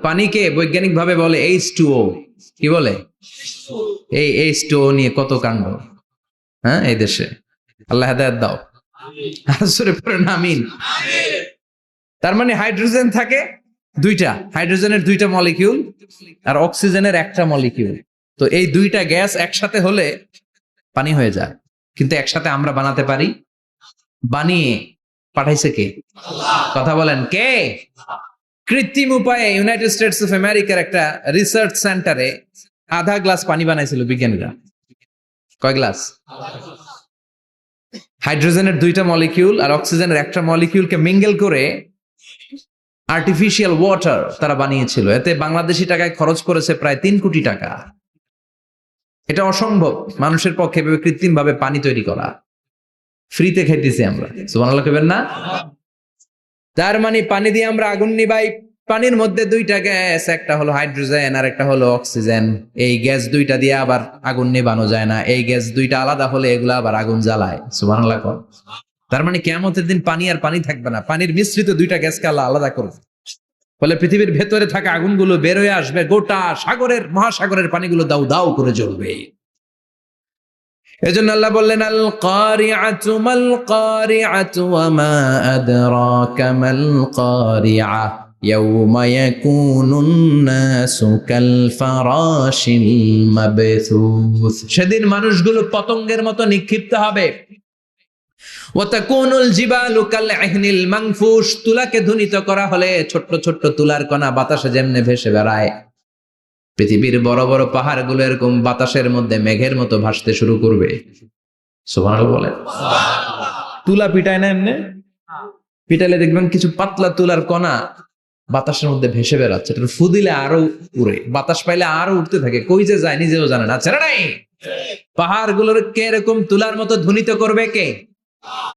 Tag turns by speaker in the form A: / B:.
A: পানিকে বৈজ্ঞানিক ভাবে বলে H2O। কি বলে? এই H2O নিয়ে কত কাণ্ড, হ্যাঁ, এই দেশে। আল্লাহ হেদায়েত দাও। আসরে পড়েন আমিন। তার মানে হাইড্রোজেন থাকে দুইটা, হাইড্রোজেনের দুইটা মলিকিউল আর অক্সিজেনের একটা মলিকিউল। তো এই দুইটা গ্যাস একসাথে হলে পানি হয়ে যায়। কিন্তু একসাথে আমরা বানাতে পারি? বানিয়ে পাঠাইছে কে? কথা বলেন কে? কৃত্রিম উপায়ে ইউনাইটেড স্টেটস অফ আমেরিকার একটা রিসার্চ সেন্টারে আধা গ্লাস পানি বানাইছিল বিজ্ঞানীরা। কয় গ্লাস? হাইড্রোজেনের দুইটা মলিকিউল আর অক্সিজেনের একটা মলিকিউলকে মিঙ্গেল করে আর্টিফিশিয়াল ওয়াটার তারা বানিয়েছিল। এতে বাংলাদেশি টাকায় খরচ করেছে প্রায় 3 কোটি টাকা। এটা অসম্ভব মানুষের পক্ষে কৃত্রিম ভাবে পানি তৈরি করা। ফ্রিতে খাইতেছি আমরা, সুবহানাল্লাহ কইবেন না? তার মানে পানি দিয়ে আমরা আগুন নিবাই। পানির মধ্যে দুইটা গ্যাস, একটা হলো হাইড্রোজেন আর একটা হলো অক্সিজেন। এই গ্যাস দুইটা দিয়ে আবার আগুন নেভানো যায় না। এই গ্যাস দুইটা আলাদা হলে এগুলা আবার আগুন জ্বালায়। সুবহানাল্লাহ কর। তার মানে কিয়ামতের দিন পানি আর পানি থাকবে না, পানির মিশ্রিত দুইটা গ্যাসকে আল্লাহ আলাদা করবে। ফলে পৃথিবীর ভেতরে থাকা আগুনগুলো বের হয়ে আসবে, গোটা সাগরের মহাসাগরের পানিগুলো দাউ দাউ করে জ্বলবে। এজন্য আল্লাহ বললেন আল কারিআতু মাল কারিআতু ওয়া মা আদরাকা মাল কারিআ ইয়াউমা ইয়াকুনুন নাসু কাল ফারাশিল মাবথুস। সেদিন মানুষগুলো পতঙ্গের মতো নিক্ষিপ্ত হবে। ওয়া তাকুনুল জিবালু কাল ইহনিল মানফুশ। তুলাকে ধ্বনিত করা হলে ছোট্ট ছোট্ট তুলার কণা বাতাসে যেমনে ভেসে বেড়ায়, পৃথিবীর বড় বড় পাহাড়গুলো এরকম বাতাসের মধ্যে মেঘের মতো ভাসতে শুরু করবে। সুবহানাল্লাহ বলেন। তুলা পিটায় না এমনি, পিটাইলে দেখবেন কিছু পাতলা তুলার কণা বাতাসের মধ্যে ভেসে বেড়াচ্ছে। এটা ফু দিলে আরো উড়ে, বাতাস পাইলে আরো উঠতে থাকে, কই যে যায় নিজেও জানে না। ছেড়ে নাই, পাহাড়গুলোর কে এরকম তুলার মতো ধ্বনিত করবে কে?